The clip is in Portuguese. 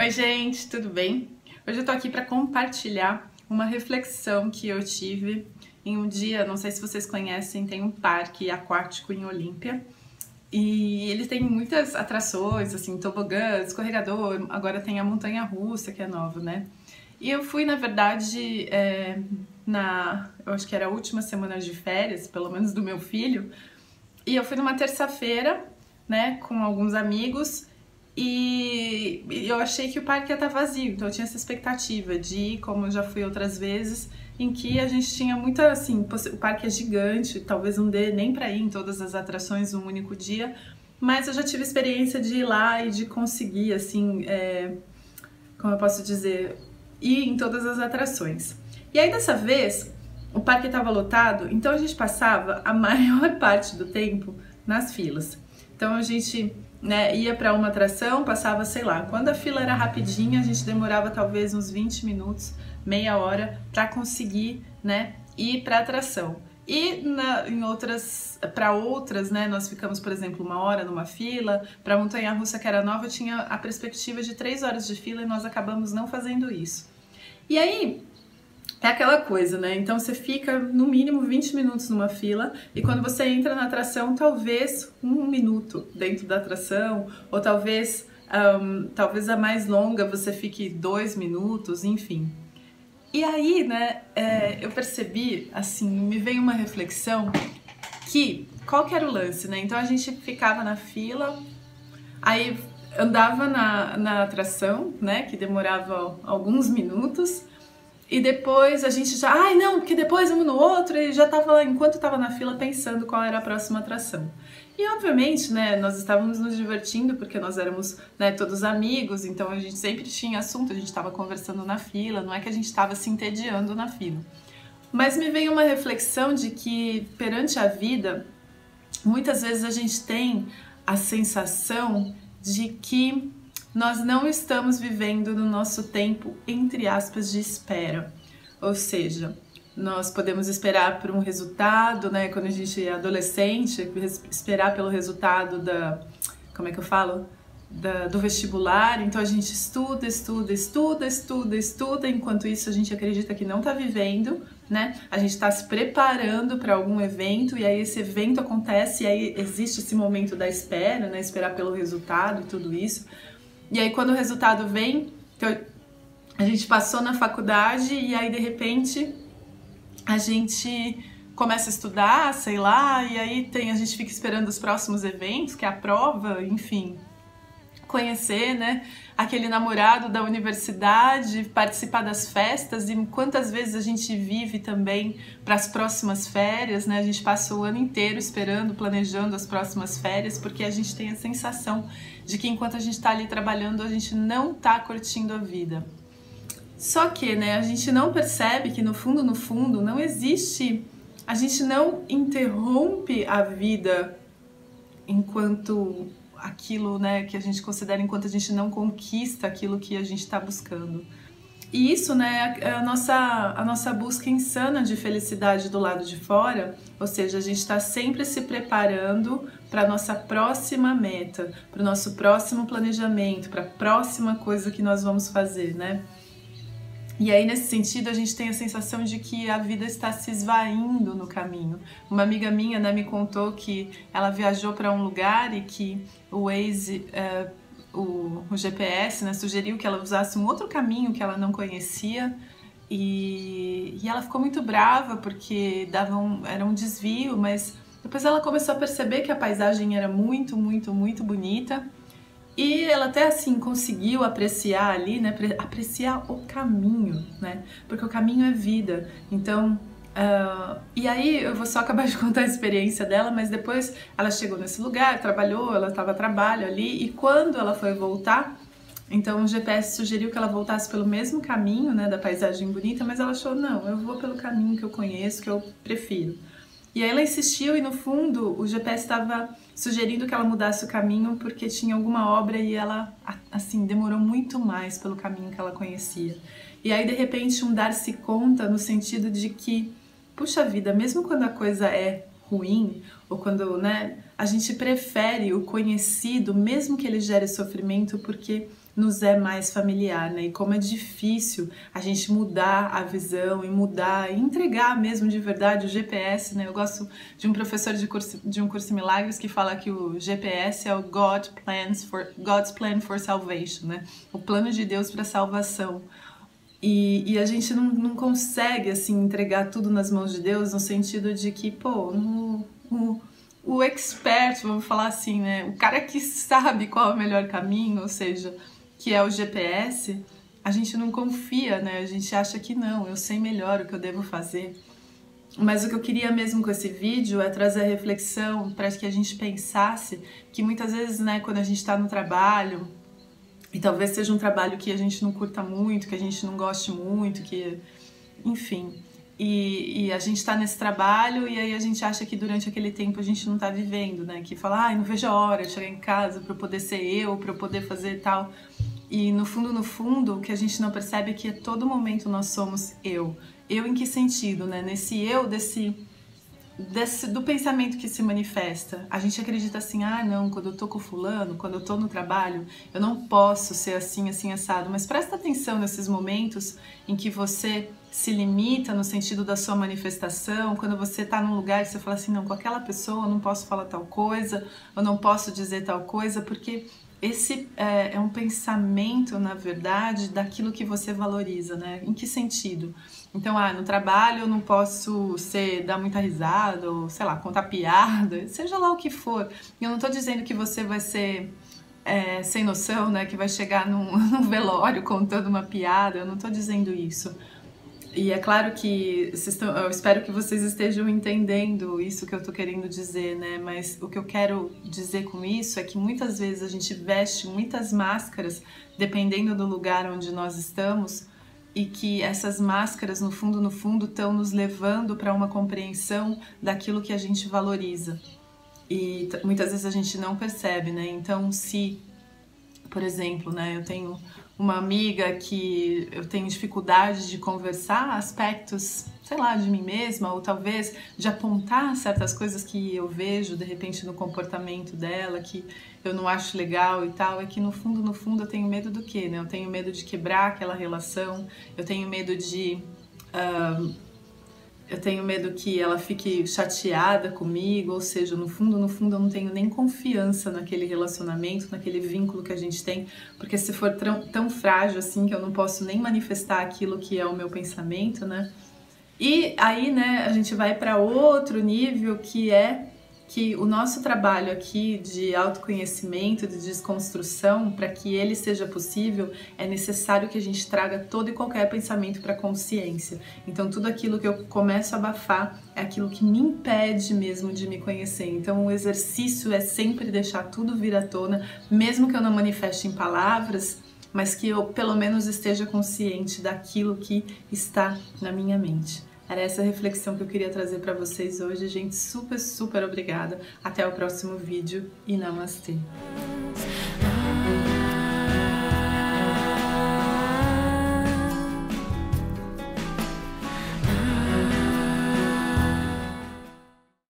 Oi, gente, tudo bem? Hoje eu tô aqui para compartilhar uma reflexão que eu tive em um dia, não sei se vocês conhecem, tem um parque aquático em Olímpia e ele tem muitas atrações, assim, tobogã, escorregador, agora tem a montanha-russa que é nova, né? E eu fui, na verdade, eu acho que era a última semana de férias, pelo menos do meu filho, e eu fui numa terça-feira, né, com alguns amigos. E eu achei que o parque ia estar vazio, então eu tinha essa expectativa de ir, como eu já fui outras vezes, em que a gente tinha muita, assim, o parque é gigante, talvez não dê nem para ir em todas as atrações num único dia, mas eu já tive experiência de ir lá e de conseguir, assim, como eu posso dizer, ir em todas as atrações. E aí dessa vez, o parque estava lotado, então a gente passava a maior parte do tempo nas filas. Então a gente, né, ia para uma atração, passava, sei lá, quando a fila era rapidinha, a gente demorava talvez uns 20 minutos, meia hora, para conseguir, né, ir para a atração. E para outras, né, nós ficamos, por exemplo, uma hora numa fila. Para a montanha-russa, que era nova, tinha a perspectiva de 3 horas de fila e nós acabamos não fazendo isso. E aí, é aquela coisa, né? Então você fica no mínimo 20 minutos numa fila e quando você entra na atração, talvez 1 minuto dentro da atração, ou talvez a mais longa você fique 2 minutos, enfim. E aí, né, eu percebi, assim, me veio uma reflexão que, qual que era o lance, né? Então a gente ficava na fila, aí andava na atração, né, que demorava alguns minutos, e depois a gente já, ai não, porque depois um no outro, e já tava lá, enquanto tava na fila, pensando qual era a próxima atração. E obviamente, né, nós estávamos nos divertindo, porque nós éramos, né, todos amigos, então a gente sempre tinha assunto, a gente estava conversando na fila, não é que a gente estava se entediando na fila. Mas me veio uma reflexão de que, perante a vida, muitas vezes a gente tem a sensação de que nós não estamos vivendo no nosso tempo, entre aspas, de espera. Ou seja, nós podemos esperar por um resultado, né? Quando a gente é adolescente, esperar pelo resultado como é que eu falo? Do vestibular. Então a gente estuda, enquanto isso a gente acredita que não está vivendo, né? A gente está se preparando para algum evento e aí esse evento acontece e aí existe esse momento da espera, né? Esperar pelo resultado e tudo isso. E aí quando o resultado vem, então, a gente passou na faculdade e aí de repente a gente começa a estudar, sei lá, e aí a gente fica esperando os próximos eventos, que é a prova, enfim, conhecer, né, aquele namorado da universidade, participar das festas e quantas vezes a gente vive também para as próximas férias, né? A gente passa o ano inteiro esperando, planejando as próximas férias, porque a gente tem a sensação de que enquanto a gente está ali trabalhando, a gente não está curtindo a vida. Só que, né, a gente não percebe que no fundo, não existe, a gente não interrompe a vida enquanto aquilo, né, que a gente considera, enquanto a gente não conquista aquilo que a gente está buscando. E isso, né, é a nossa busca insana de felicidade do lado de fora, ou seja, a gente está sempre se preparando para a nossa próxima meta, para o nosso próximo planejamento, para a próxima coisa que nós vamos fazer, né? E aí, nesse sentido, a gente tem a sensação de que a vida está se esvaindo no caminho. Uma amiga minha, né, me contou que ela viajou para um lugar e que o Waze, o GPS, né, sugeriu que ela usasse um outro caminho que ela não conhecia e ela ficou muito brava porque era um desvio, mas depois ela começou a perceber que a paisagem era muito, muito, muito bonita. E ela até assim conseguiu apreciar ali, né? Apreciar o caminho, né? Porque o caminho é vida. Então, e aí eu vou só acabar de contar a experiência dela, mas depois ela chegou nesse lugar, trabalhou, ela estava a trabalho ali, e quando ela foi voltar, então o GPS sugeriu que ela voltasse pelo mesmo caminho, né? Da paisagem bonita, mas ela achou, não, eu vou pelo caminho que eu conheço, que eu prefiro. E aí ela insistiu e no fundo o GPS estava sugerindo que ela mudasse o caminho porque tinha alguma obra e ela, assim, demorou muito mais pelo caminho que ela conhecia. E aí de repente um dar-se conta no sentido de que, puxa vida, mesmo quando a coisa é ruim ou quando, né, a gente prefere o conhecido, mesmo que ele gere sofrimento, porque nos é mais familiar, né? E como é difícil a gente mudar a visão e mudar, e entregar mesmo de verdade o GPS, né? Eu gosto de um professor de um curso em milagres que fala que o GPS é o God's plan for salvation, né? O plano de Deus para salvação. E a gente não consegue, assim, entregar tudo nas mãos de Deus no sentido de que, pô, o expert, vamos falar assim, né? O cara que sabe qual é o melhor caminho, ou seja, que é o GPS, a gente não confia, né? A gente acha que não, eu sei melhor o que eu devo fazer. Mas o que eu queria mesmo com esse vídeo é trazer a reflexão para que a gente pensasse que muitas vezes, né, quando a gente está no trabalho, e talvez seja um trabalho que a gente não curta muito, que a gente não goste muito, que, enfim. E a gente está nesse trabalho e aí a gente acha que durante aquele tempo a gente não está vivendo, né? Que fala, ai, não vejo a hora de chegar em casa para eu poder ser eu, para eu poder fazer tal. E no fundo, o que a gente não percebe é que a todo momento nós somos eu. Eu em que sentido, né? Nesse eu, do pensamento que se manifesta. A gente acredita assim, ah não, quando eu tô com fulano, quando eu tô no trabalho, eu não posso ser assim, assim, assado. Mas presta atenção nesses momentos em que você se limita no sentido da sua manifestação, quando você tá num lugar e você fala assim, não, com aquela pessoa eu não posso falar tal coisa, eu não posso dizer tal coisa, porque esse é um pensamento, na verdade, daquilo que você valoriza, né? Em que sentido? Então, no trabalho eu não posso dar muita risada, ou, sei lá, contar piada, seja lá o que for. Eu não tô dizendo que você vai ser sem noção, né? Que vai chegar num velório contando uma piada, eu não tô dizendo isso. E é claro que eu espero que vocês estejam entendendo isso que eu tô querendo dizer, né? Mas o que eu quero dizer com isso é que muitas vezes a gente veste muitas máscaras dependendo do lugar onde nós estamos e que essas máscaras, no fundo, estão nos levando para uma compreensão daquilo que a gente valoriza. E muitas vezes a gente não percebe, né? Então, se, por exemplo, né, eu tenho uma amiga que eu tenho dificuldade de conversar aspectos, sei lá, de mim mesma, ou talvez de apontar certas coisas que eu vejo, de repente, no comportamento dela, que eu não acho legal e tal, é que no fundo eu tenho medo do quê, né? Eu tenho medo de quebrar aquela relação, eu tenho medo de... eu tenho medo que ela fique chateada comigo, ou seja, no fundo eu não tenho nem confiança naquele relacionamento, naquele vínculo que a gente tem, porque se for tão frágil assim que eu não posso nem manifestar aquilo que é o meu pensamento, né? E aí, né, a gente vai para outro nível que é que o nosso trabalho aqui de autoconhecimento, de desconstrução, para que ele seja possível, é necessário que a gente traga todo e qualquer pensamento para a consciência. Então, tudo aquilo que eu começo a abafar é aquilo que me impede mesmo de me conhecer. Então, o exercício é sempre deixar tudo vir à tona, mesmo que eu não manifeste em palavras, mas que eu pelo menos esteja consciente daquilo que está na minha mente. Era essa reflexão que eu queria trazer para vocês hoje, gente. Super obrigada. Até o próximo vídeo e namastê.